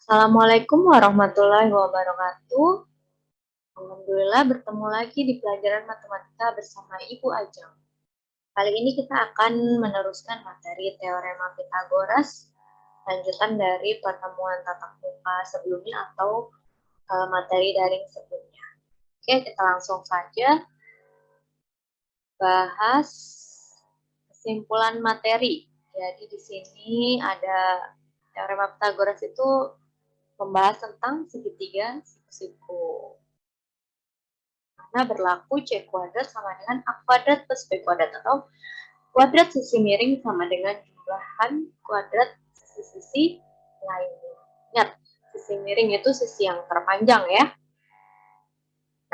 Assalamualaikum warahmatullahi wabarakatuh. Alhamdulillah bertemu lagi di pelajaran matematika bersama Ibu Ajeng. Kali ini kita akan meneruskan materi teorema Pythagoras, lanjutan dari pertemuan tatap muka sebelumnya atau materi daring sebelumnya. Oke, kita langsung saja bahas kesimpulan materi. Jadi di sini ada teorema Pythagoras itu membahas tentang segitiga siku-siku. Karena berlaku C kuadrat sama dengan A kuadrat plus B kuadrat, atau kuadrat sisi miring sama dengan jumlahan kuadrat sisi-sisi lainnya. Ingat, sisi miring itu sisi yang terpanjang ya.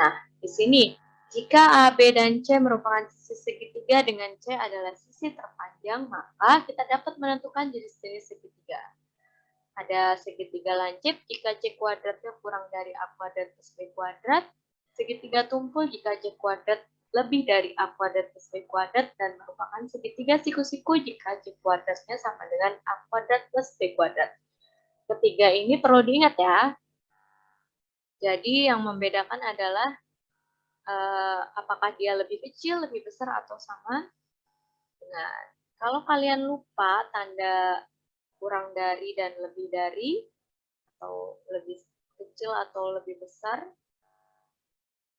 Nah, di sini jika A, B, dan C merupakan sisi segitiga dengan C adalah sisi terpanjang, maka kita dapat menentukan jenis-jenis segitiga. Ada segitiga lancip jika C kuadratnya kurang dari A kuadrat plus B kuadrat, segitiga tumpul jika C kuadrat lebih dari A kuadrat plus B kuadrat, dan merupakan segitiga siku-siku jika C kuadratnya sama dengan A kuadrat plus B kuadrat. Ketiga ini perlu diingat ya. Jadi yang membedakan adalah apakah dia lebih kecil, lebih besar, atau sama. Nah, kalau kalian lupa tanda kurang dari dan lebih dari, atau lebih kecil atau lebih besar,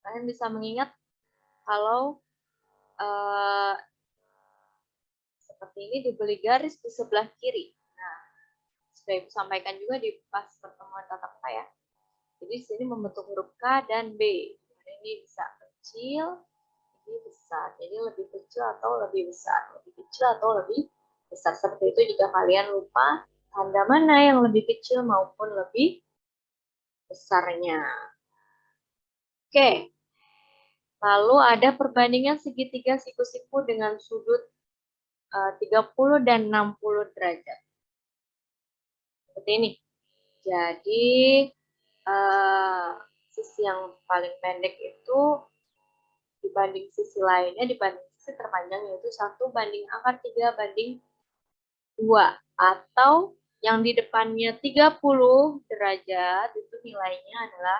kalian bisa mengingat kalau seperti ini diberi garis di sebelah kiri. Nah, sudah Ibu sampaikan juga di pas pertemuan tatap muka ya. Jadi di sini membentuk huruf K dan B. Ini bisa kecil, ini besar. Jadi lebih kecil atau lebih besar, lebih kecil atau lebih besar. Seperti itu jika kalian lupa tanda mana yang lebih kecil maupun lebih besarnya. Oke. Lalu ada perbandingan segitiga siku-siku dengan sudut 30 dan 60 derajat. Seperti ini. Jadi sisi yang paling pendek itu dibanding sisi lainnya, dibanding sisi terpanjang, yaitu 1 banding akar 3 banding 2. Atau yang di depannya 30 derajat itu nilainya adalah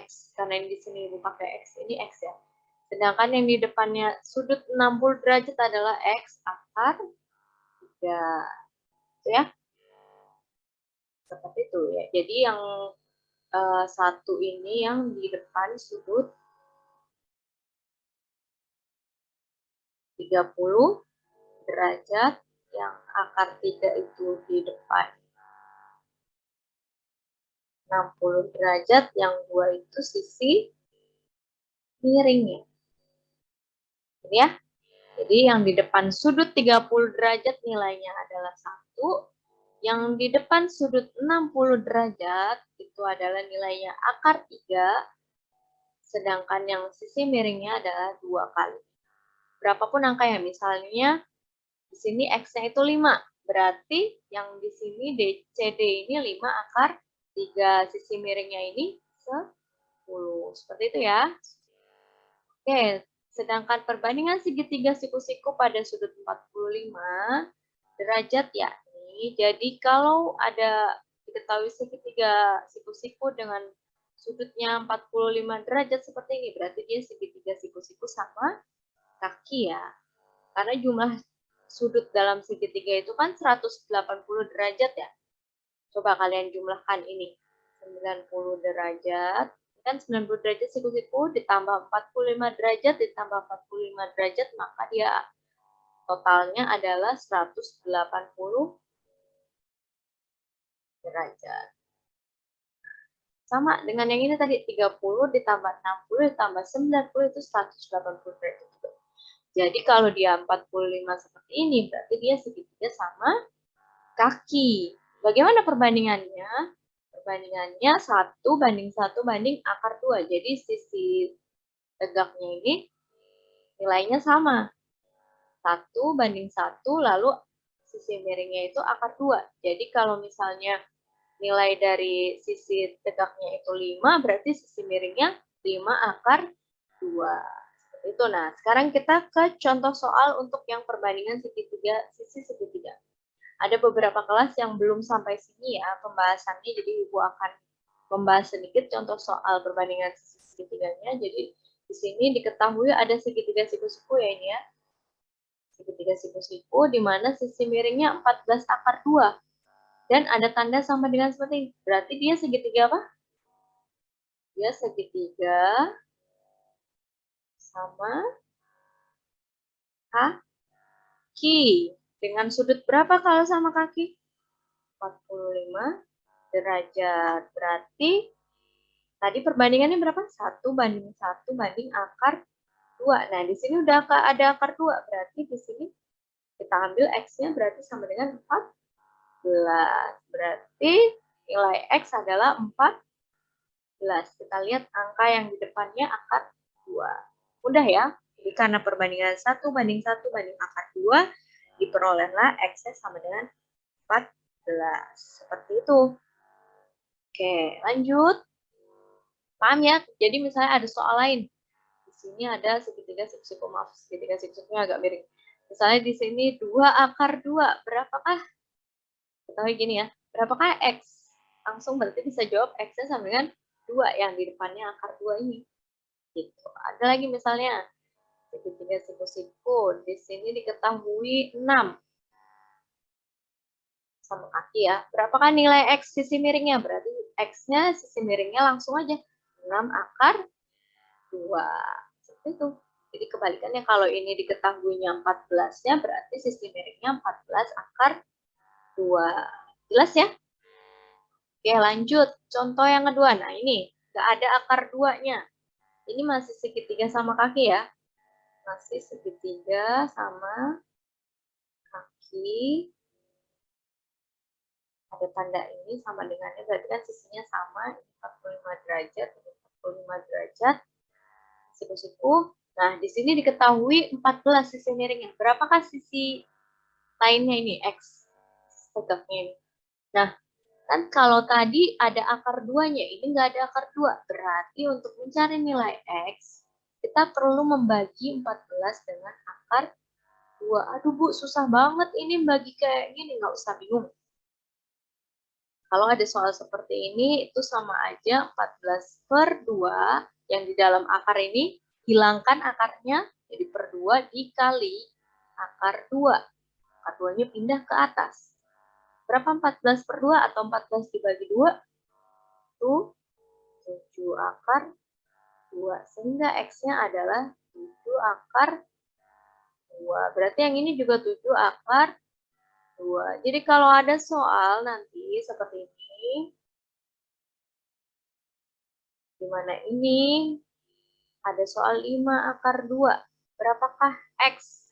X. Karena yang di sini Ibu pakai X, ini X ya. Sedangkan yang di depannya sudut 60 derajat adalah X akar 3. Ya. Seperti itu ya. Jadi yang satu ini yang di depan sudut 30 derajat, yang akar 3 itu di depan 60 derajat, yang 2 itu sisi miringnya. Ini ya. Jadi yang di depan sudut 30 derajat nilainya adalah 1, yang di depan sudut 60 derajat itu adalah nilainya akar 3, sedangkan yang sisi miringnya adalah 2 kali. Berapapun angkanya, misalnya di sini X-nya itu 5, berarti yang di sini CD ini 5 akar 3, sisi miringnya ini 10. Seperti itu ya. Oke, sedangkan perbandingan segitiga siku-siku pada sudut 45 derajat yakni, jadi kalau ada diketahui segitiga siku-siku dengan sudutnya 45 derajat seperti ini, berarti dia segitiga siku-siku sama kaki ya. Karena jumlah sudut dalam segitiga itu kan 180 derajat ya. Coba kalian jumlahkan ini. 90 derajat, kan 90 derajat siku-siku ditambah 45 derajat ditambah 45 derajat, maka dia totalnya adalah 180 derajat. Sama dengan yang ini tadi, 30 ditambah 60 ditambah 90 itu 180 derajat. Jadi kalau dia 45 seperti ini, berarti dia segitiga sama kaki. Bagaimana perbandingannya? Perbandingannya 1 banding 1 banding akar 2. Jadi sisi tegaknya ini nilainya sama. 1 banding 1, lalu sisi miringnya itu akar 2. Jadi kalau misalnya nilai dari sisi tegaknya itu 5, berarti sisi miringnya 5 akar 2. Seperti itu. Nah, sekarang kita ke contoh soal untuk yang perbandingan segitiga, sisi segitiga. ada beberapa kelas yang belum sampai sini ya pembahasannya, jadi Ibu akan membahas sedikit contoh soal perbandingan sisi segitiganya. Jadi di sini diketahui ada segitiga siku-siku ya ini ya. Segitiga siku-siku di mana sisi miringnya 14 akar 2. Dan ada tanda sama dengan seperti ini. Berarti dia segitiga apa? Dia segitiga sama kaki. Dengan sudut berapa kalau sama kaki? 45 derajat. Berarti tadi perbandingannya berapa? 1:1 banding akar 2. Nah, di sini udah ada akar 2. Berarti di sini kita ambil X-nya berarti sama dengan 14. Berarti nilai X adalah 14. Kita lihat angka yang di depannya akar 2. Mudah ya? Jadi karena perbandingan 1:1 banding akar 2, diperolehlah X-nya sama dengan 14. Seperti itu. Oke, lanjut. Paham ya? Jadi misalnya ada soal lain. Di sini ada segitiga siku-siku, maaf, segitiga siku-sikunya agak miring. Misalnya di sini 2 akar 2, berapakah? Ketahui gini ya, berapakah X? Langsung berarti bisa jawab X-nya sama dengan 2 yang di depannya akar 2 ini. Gitu. Ada lagi misalnya segitiga siku-siku, di sini diketahui 6 sama kaki ya. Berapakah nilai X sisi miringnya? Berarti X-nya sisi miringnya langsung aja 6 akar 2. Seperti itu. Jadi kebalikannya kalau ini diketahuinya 14-nya berarti sisi miringnya 14 akar 2. Jelas ya? Oke, lanjut. Contoh yang kedua. Nah, ini nggak ada akar 2-nya. Ini masih segitiga sama kaki ya. Masih segitiga sama kaki. Ada tanda ini sama dengannya, berarti kan sisinya sama, 45 derajat, 45 derajat, siku-siku. Nah, di sini diketahui 14 sisi miringnya. Berapakah sisi lainnya ini, X tegaknya ini? Nah, kan kalau tadi ada akar 2-nya, ini nggak ada akar 2. Berarti untuk mencari nilai X, kita perlu membagi 14 dengan akar 2. Aduh Bu, susah banget ini bagi kayak gini, nggak usah bingung. Kalau ada soal seperti ini, itu sama aja 14/2 yang di dalam akar ini, hilangkan akarnya, jadi per 2 dikali akar 2. Akar 2-nya pindah ke atas. Berapa 14/2 atau 14 dibagi 2? Itu 7 akar 2. Sehingga X-nya adalah 7 akar 2. Berarti yang ini juga 7 akar 2. Jadi kalau ada soal nanti seperti ini, di mana ini ada soal 5 akar 2. Berapakah X?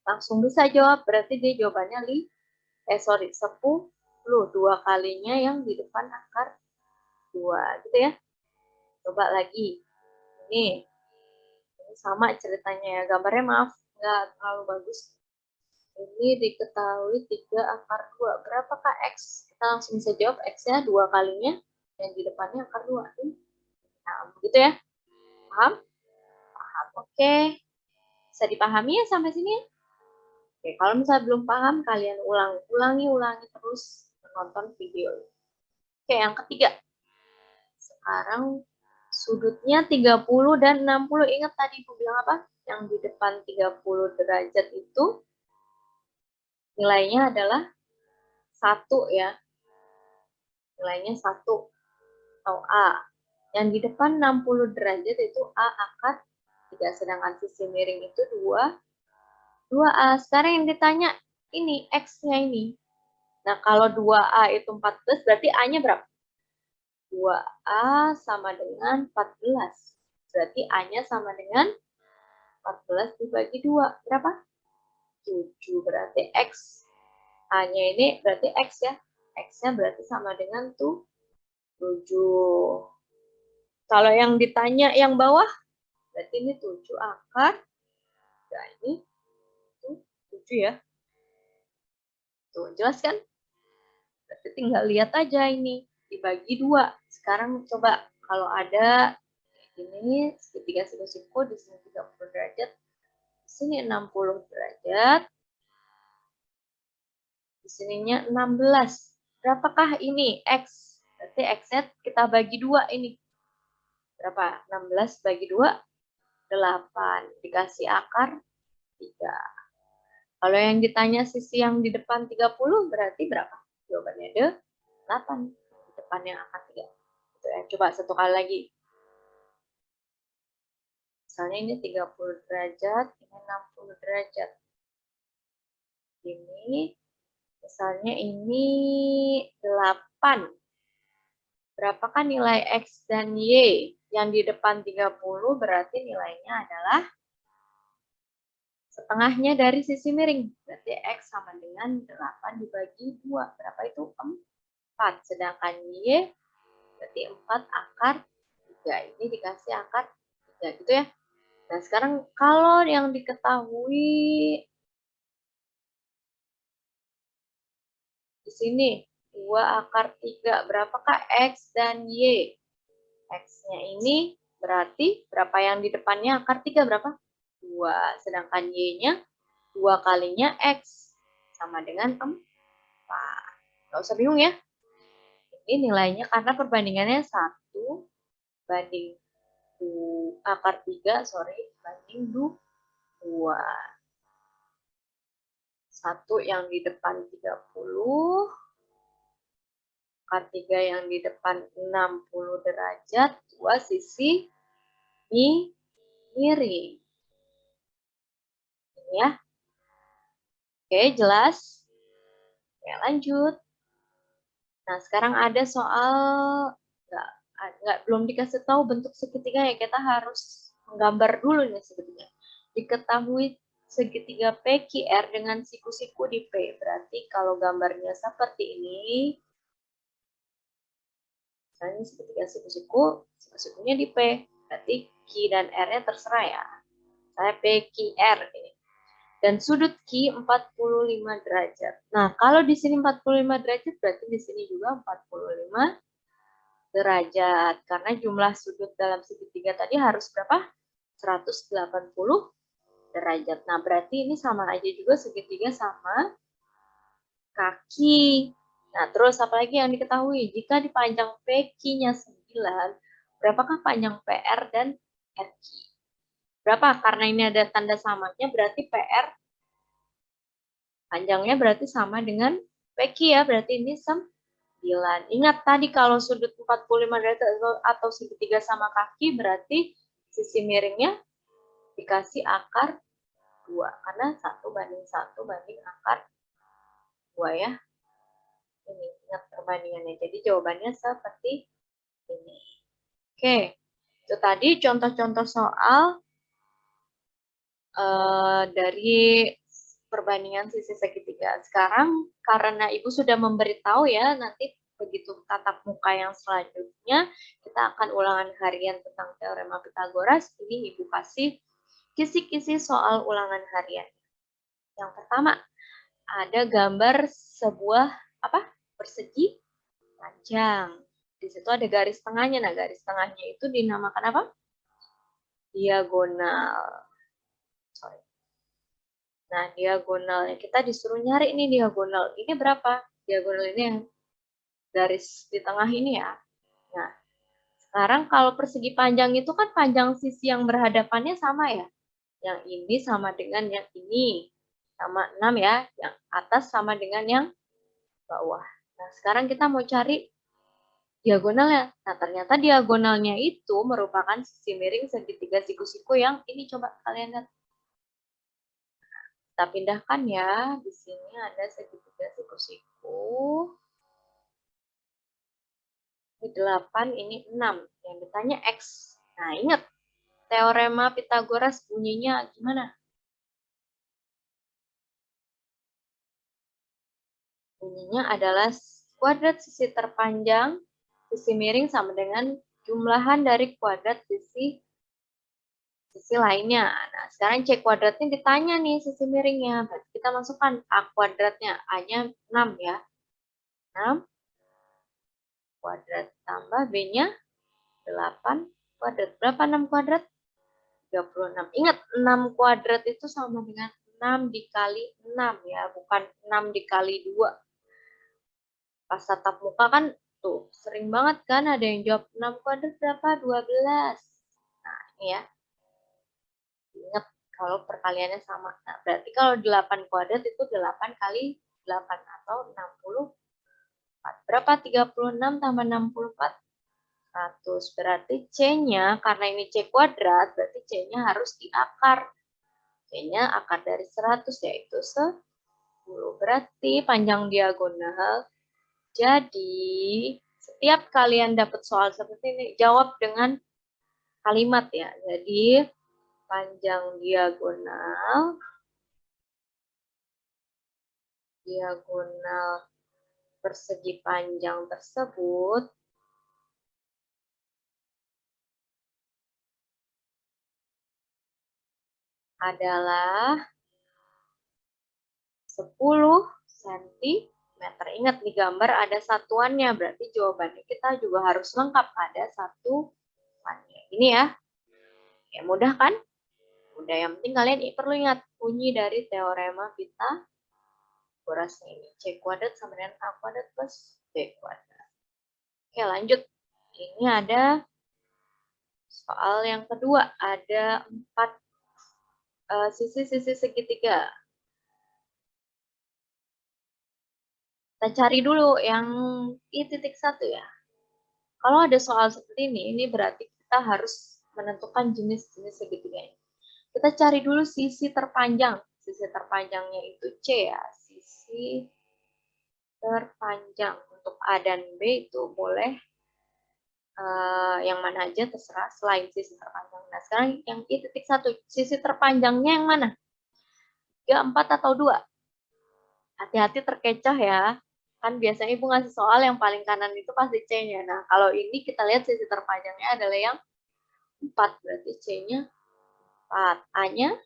Langsung bisa jawab, berarti dia jawabannya 10. 2 kalinya yang di depan akar 2. Gitu ya. Coba lagi. Ini sama ceritanya ya. Gambarnya maaf, nggak terlalu bagus. Ini diketahui 3 akar 2. Berapakah X? Kita langsung bisa jawab X-nya 2 kalinya yang di depannya akar 2. Nah, begitu ya. Paham? Paham. Oke. Bisa dipahami ya sampai sini ya? Oke, kalau misalnya belum paham, kalian ulangi terus menonton video. Oke, yang ketiga. Sekarang sudutnya 30 dan 60. Ingat tadi aku bilang apa? Yang di depan 30 derajat itu nilainya adalah 1 ya. Nilainya 1 atau A. Yang di depan 60 derajat itu A akar 3. Sedangkan sisi miring itu 2A. Sekarang yang ditanya ini, X-nya ini. Nah, kalau 2A itu 14, berarti A-nya berapa? 2A sama dengan 14. Berarti A-nya sama dengan 14 dibagi 2. Berapa? 7. Berarti X. A-nya ini berarti X ya. X-nya berarti sama dengan 7. Kalau yang ditanya yang bawah, berarti ini 7 akar. Nah, ini 7 ya. Tuh, jelas kan? Berarti tinggal lihat aja ini. Dibagi 2. Sekarang coba kalau ada ini segitiga siku-siku, di sini 30 derajat, di sini 60 derajat, di sininya 16. Berapakah ini? X. Berarti X-nya kita bagi 2 ini. Berapa? 16 bagi 2, 8. Dikasih akar 3. Kalau yang ditanya sisi yang di depan 30 berarti berapa? Jawabannya 8. Di depannya akar 3. Gitu ya. Coba satu kali lagi. Misalnya ini 30 derajat, ini 60 derajat. Ini, misalnya ini 8. Berapakah nilai X dan Y? Yang di depan 30 berarti nilainya adalah setengahnya dari sisi miring. Berarti X sama dengan 8 dibagi 2. Berapa itu? 4. Sedangkan Y berarti 4 akar 3. Ini dikasih akar 3 gitu ya. Nah sekarang kalau yang diketahui di sini 2 akar 3. Berapakah X dan Y? X-nya ini berarti berapa yang di depannya akar 3 berapa? 2. Sedangkan Y-nya 2 kalinya X sama dengan 4. Nggak usah bingung ya. Ini nilainya karena perbandingannya 1 banding akar 3, banding 2. 1 yang di depan 30, akar 3 yang di depan 60 derajat, 2 sisi miring. Ini ya. Oke, jelas? Oke, lanjut. Nah, sekarang ada soal belum dikasih tahu bentuk segitiga ya, kita harus menggambar dulu nih segitiga. Diketahui segitiga PQR dengan siku-siku di P. Berarti kalau gambarnya seperti ini, misalnya segitiga siku-siku, siku-sikunya di P. Berarti Q dan R-nya terserah ya. Saya PQR ini. Dan sudut Q 45 derajat. Nah, kalau di sini 45 derajat, berarti di sini juga 45 derajat. Karena jumlah sudut dalam segitiga tadi harus berapa? 180 derajat. Nah, berarti ini sama aja juga segitiga sama kaki. Nah, terus apalagi yang diketahui? Jika dipanjang PQ-nya 9, berapakah panjang PR dan RQ? Berapa? Karena ini ada tanda samanya, berarti PR panjangnya berarti sama dengan PQ ya, berarti ini 9. Ingat tadi kalau sudut 45 derajat atau segitiga sama kaki, berarti sisi miringnya dikasih akar 2. Karena 1 banding 1 banding akar 2 ya. Ini, ingat perbandingannya. Jadi jawabannya seperti ini. Oke, itu tadi contoh-contoh soal dari perbandingan sisi segitiga. Sekarang karena Ibu sudah memberitahu ya, nanti begitu tatap muka yang selanjutnya, kita akan ulangan harian tentang teorema Pitagoras. Ini Ibu kasih kisi-kisi soal ulangan harian. Yang pertama, ada gambar sebuah persegi panjang. Di situ ada garis tengahnya. Nah, garis tengahnya itu dinamakan apa? Diagonal. Nah, diagonalnya kita disuruh nyari ini diagonal. Ini berapa? Diagonal ini yang garis di tengah ini ya. Nah, sekarang kalau persegi panjang itu kan panjang sisi yang berhadapannya sama ya. Yang ini sama dengan yang ini. Sama 6 ya. Yang atas sama dengan yang bawah. Nah, sekarang kita mau cari diagonalnya. Nah, ternyata diagonalnya itu merupakan sisi miring segitiga siku-siku yang ini coba kalian lihat. Kita pindahkan ya. Di sini ada segitiga siku-siku. Ini 8, ini 6. Yang ditanya X. Nah, ingat. Teorema Pitagoras bunyinya gimana? Bunyinya adalah kuadrat sisi terpanjang, sisi miring sama dengan jumlahan dari kuadrat sisi lainnya. Nah, sekarang C kuadratnya ditanya nih sisi miringnya. Berarti kita masukkan A kuadratnya. A-nya 6 ya. 6 kuadrat tambah B-nya 8 kuadrat. Berapa 6 kuadrat? 36. Ingat, 6 kuadrat itu sama dengan 6 dikali 6 ya, bukan 6 dikali 2. Pas tatap muka kan tuh sering banget kan ada yang jawab 6 kuadrat berapa? 12. Nah, ini ya. Ingat kalau perkaliannya sama. Nah, berarti kalau 8 kuadrat itu 8 kali 8 atau 64. Berapa? 36 tambah 64. 100. Berarti C-nya, karena ini C kuadrat, berarti C-nya harus diakar. C-nya akar dari 100, yaitu 10. Berarti panjang diagonal. Jadi, setiap kalian dapat soal seperti ini, jawab dengan kalimat ya. Jadi, panjang diagonal persegi panjang tersebut adalah 10 cm. Ingat di gambar ada satuannya, berarti jawabannya kita juga harus lengkap ada satuannya. Ini ya. Ya mudah kan? Mudah, yang penting kalian perlu ingat bunyi dari teorema Pythagoras ini. C kuadrat sama dengan A kuadrat plus B kuadrat. Oke, lanjut. Ini ada soal yang kedua. Ada 4 sisi-sisi segitiga. Kita cari dulu yang I.1 ya. Kalau ada soal seperti ini berarti kita harus menentukan jenis-jenis segitiganya. Kita cari dulu sisi terpanjang. Sisi terpanjangnya itu C ya. Sisi terpanjang. Untuk A dan B itu boleh yang mana aja terserah selain sisi terpanjang. Nah, sekarang yang I.1. Sisi terpanjangnya yang mana? 3, 4, atau 2? Hati-hati terkecoh ya. Kan biasanya Ibu ngasih soal yang paling kanan itu pasti C-nya. Nah, kalau ini kita lihat sisi terpanjangnya adalah yang 4. Berarti C-nya 4. A-nya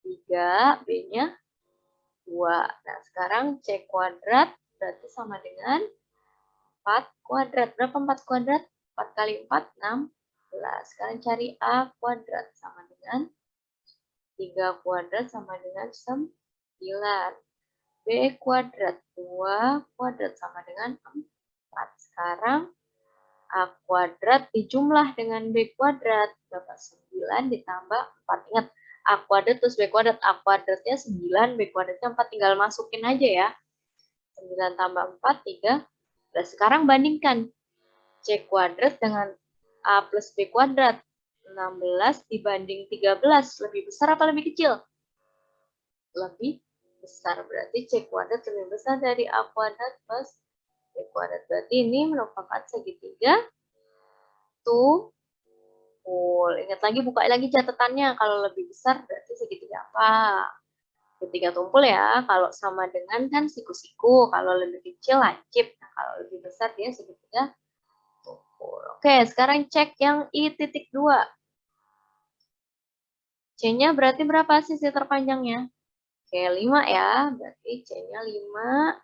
3, B-nya 2. Nah, sekarang C kuadrat berarti sama dengan 4 kuadrat. Berapa 4 kuadrat? 4 kali 4, 16. Sekarang cari A kuadrat sama dengan 3 kuadrat sama dengan 9. B kuadrat 2 kuadrat sama dengan 4. Sekarang A kuadrat dijumlah dengan B kuadrat. Berapa? 9 ditambah 4. Ingat, A kuadrat plus B kuadrat. A kuadratnya 9, B kuadratnya 4. Tinggal masukin aja ya. 9 tambah 4, 13. Sekarang bandingkan C kuadrat dengan A plus B kuadrat. 16 dibanding 13. Lebih besar apa lebih kecil? Lebih besar. Berarti C kuadrat lebih besar dari A kuadrat plus B kuadrat. Berarti ini merupakan segitiga tumpul. Ingat lagi, buka lagi catatannya. Kalau lebih besar berarti segitiga apa? Segitiga tumpul ya. Kalau sama dengan kan siku-siku. Kalau lebih kecil lancip. Nah, kalau lebih besar dia segitiga tumpul. Oke, sekarang cek yang I.2. C-nya berarti berapa sisi terpanjangnya? Oke, 5 ya. Berarti C-nya 5.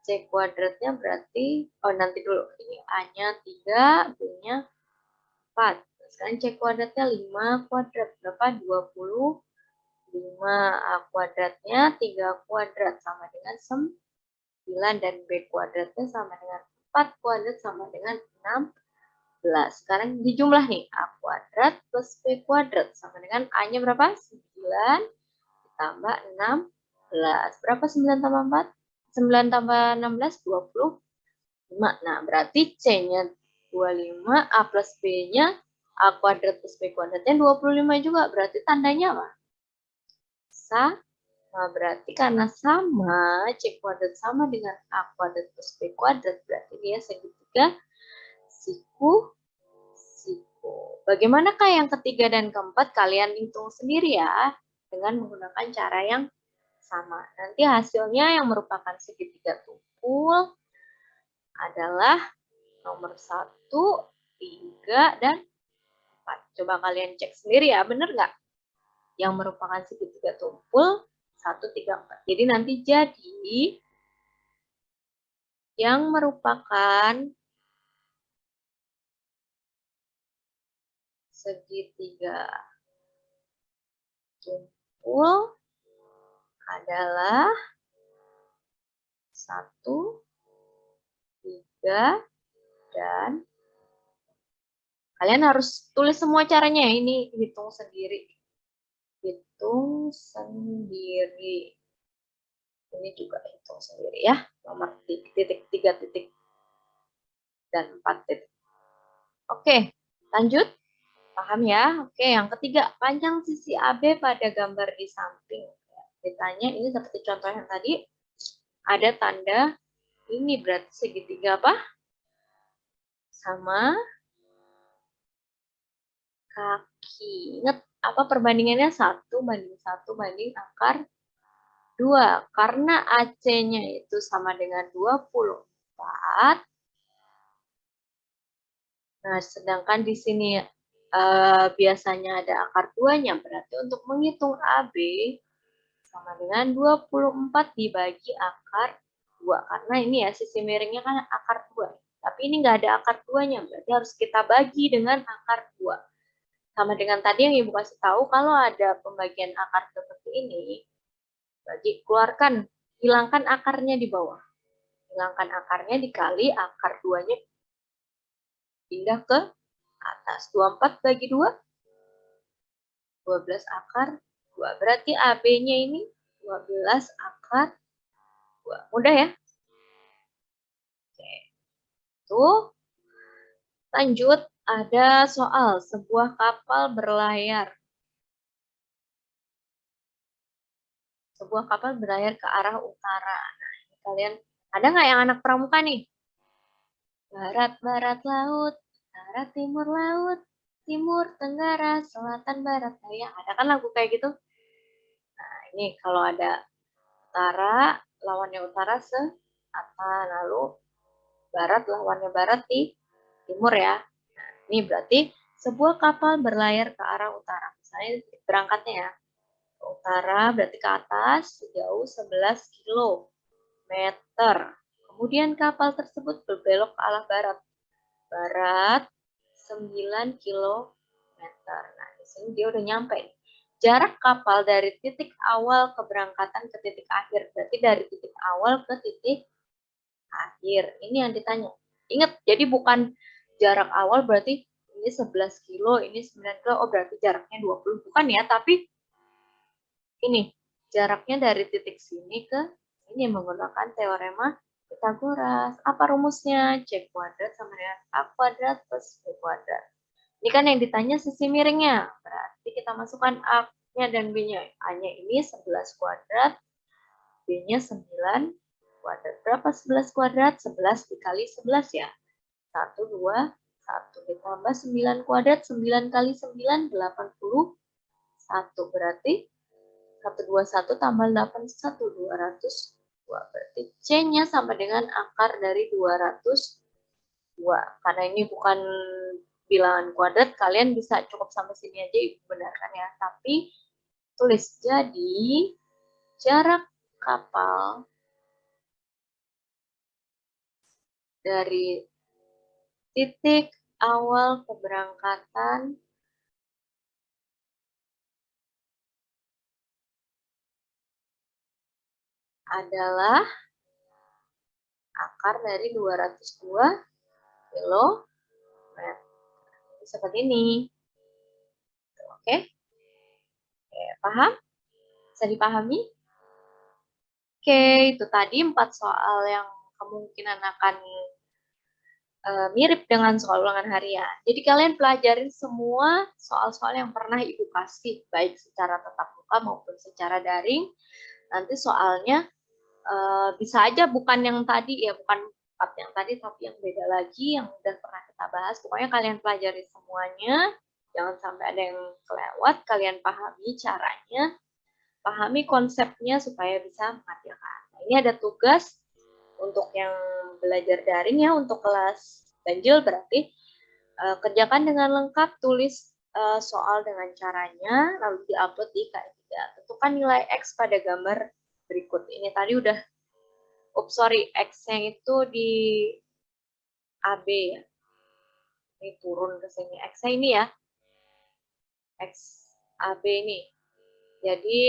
C kuadratnya berarti, oh nanti dulu. Ini A-nya 3, B-nya 4. Sekarang C kuadratnya 5 kuadrat. Berapa? 25. A kuadratnya 3 kuadrat sama dengan 9. Dan B kuadratnya sama dengan 4 kuadrat sama dengan 16. Sekarang dijumlah nih. A kuadrat plus B kuadrat sama dengan A-nya berapa? 9 ditambah 16. Berapa 9 tambah 4? 9 tambah 16, 25. Nah, berarti C-nya 25, A plus B-nya, A kuadrat plus B kuadratnya 25 juga. Berarti tandanya apa? Sama. Berarti karena sama, C kuadrat sama dengan A kuadrat plus B kuadrat. Berarti dia segitiga siku. Bagaimanakah yang ketiga dan keempat? Kalian hitung sendiri ya. Dengan menggunakan cara yang sama. Nanti hasilnya yang merupakan segitiga tumpul adalah nomor 1, 3, dan 4. Coba kalian cek sendiri ya, benar nggak? Yang merupakan segitiga tumpul 1, 3, 4. Jadi nanti jadi yang merupakan segitiga tumpul adalah 1, 3, dan kalian harus tulis semua caranya ya. Ini hitung sendiri. Hitung sendiri. Ini juga hitung sendiri ya. Nomor titik, 3 titik, dan 4 titik. Oke, lanjut. Paham ya? Oke, yang ketiga, panjang sisi AB pada gambar di samping. Ditanya, ini seperti contoh yang tadi, ada tanda ini berarti segitiga apa? Sama kaki. Ingat, apa perbandingannya? 1 banding akar 2. Karena AC-nya itu sama dengan 24. Nah, sedangkan di sini biasanya ada akar 2-nya, berarti untuk menghitung AB sama dengan 24 dibagi akar 2. Karena ini ya, sisi miringnya kan akar 2. Tapi ini nggak ada akar 2-nya, berarti harus kita bagi dengan akar 2. Sama dengan tadi yang Ibu kasih tahu, kalau ada pembagian akar seperti ini, hilangkan akarnya di bawah. Hilangkan akarnya dikali akar 2-nya pindah ke atas. 24 bagi 2, 12 akar 2. Berarti AB-nya ini 12 akar 2. Mudah ya? Oke. Tuh. Lanjut, ada soal sebuah kapal berlayar. Sebuah kapal berlayar ke arah utara. Nah, ini kalian, ada nggak yang anak pramuka nih? Barat, barat laut, barat, timur laut, timur, tenggara, selatan, barat, daya. Ada kan lagu kayak gitu? Nah, ini kalau ada utara, lawannya utara selatan, lalu barat, lawannya barat di timur ya. Nah, ini berarti sebuah kapal berlayar ke arah utara. Misalnya berangkatnya ya, ke utara berarti ke atas sejauh 11 km. Kemudian kapal tersebut berbelok ke arah barat. Barat 9 km. Nah, di sini dia udah nyampe. Jarak kapal dari titik awal keberangkatan ke titik akhir. Berarti dari titik awal ke titik akhir. Ini yang ditanya. Ingat, jadi bukan jarak awal berarti ini 11 kilo, ini 9 kilo, oh berarti jaraknya 20. Bukan ya, tapi ini jaraknya dari titik sini ke ini menggunakan teorema Pythagoras. Apa rumusnya? C kuadrat sama dengan A kuadrat plus B kuadrat. Ini kan yang ditanya sisi miringnya. Berarti kita masukkan A-nya dan B-nya. A-nya ini 11 kuadrat, B-nya 9 kuadrat. Berapa 11 kuadrat? 11 dikali 11 ya. 1, 2, 1 ditambah 9 kuadrat, 9 kali 9, 81. Berarti 121 tambah 81, 202. Berarti C-nya sama dengan akar dari 202. Karena ini bukan bilangan kuadrat, kalian bisa cukup sampai sini aja Ibu benarkan ya. Tapi tulis, jadi jarak kapal dari titik awal keberangkatan adalah akar dari 202 km. Seperti ini. Oke? Oke, paham? Bisa dipahami? Oke, itu tadi 4 soal yang kemungkinan akan mirip dengan soal ulangan harian. Jadi kalian pelajarin semua soal-soal yang pernah Ibu kasih, baik secara tatap muka maupun secara daring. Nanti soalnya bisa aja bukan yang tadi ya, bukan 4 yang tadi, tapi yang beda lagi, yang udah pernah kita bahas. Pokoknya kalian pelajari semuanya, jangan sampai ada yang kelewat, kalian pahami caranya, pahami konsepnya supaya bisa mengerjakan. Nah, ini ada tugas untuk yang belajar daring ya, untuk kelas ganjil berarti kerjakan dengan lengkap, tulis soal dengan caranya, lalu diupload di K3. Tentukan nilai X pada gambar berikut. Ini tadi udah, X-nya itu di AB ya. Ini turun ke sini. X-nya ini ya. X AB ini. Jadi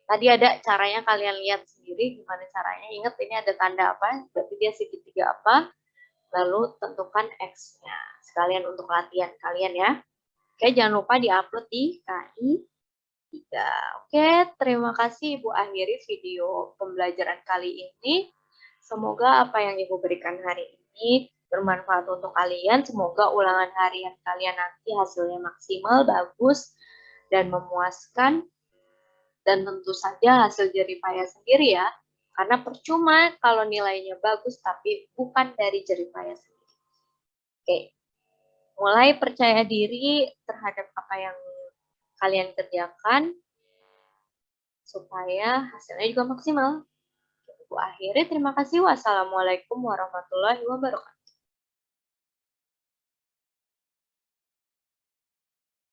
Tadi ada caranya, kalian lihat sendiri gimana caranya. Ingat ini ada tanda apa, berarti dia segitiga apa. Lalu tentukan X-nya. Sekalian untuk latihan kalian ya. Oke, jangan lupa diupload di KI 3. Oke, terima kasih Ibu akhiri video pembelajaran kali ini. Semoga apa yang Ibu berikan hari ini bermanfaat untuk kalian. Semoga ulangan harian kalian nanti hasilnya maksimal, bagus, dan memuaskan. Dan tentu saja hasil jeripaya sendiri ya. Karena percuma kalau nilainya bagus tapi bukan dari jeripaya sendiri. Oke, mulai percaya diri terhadap apa yang kalian kerjakan supaya hasilnya juga maksimal. Aku akhiri, terima kasih. Wassalamualaikum warahmatullahi wabarakatuh.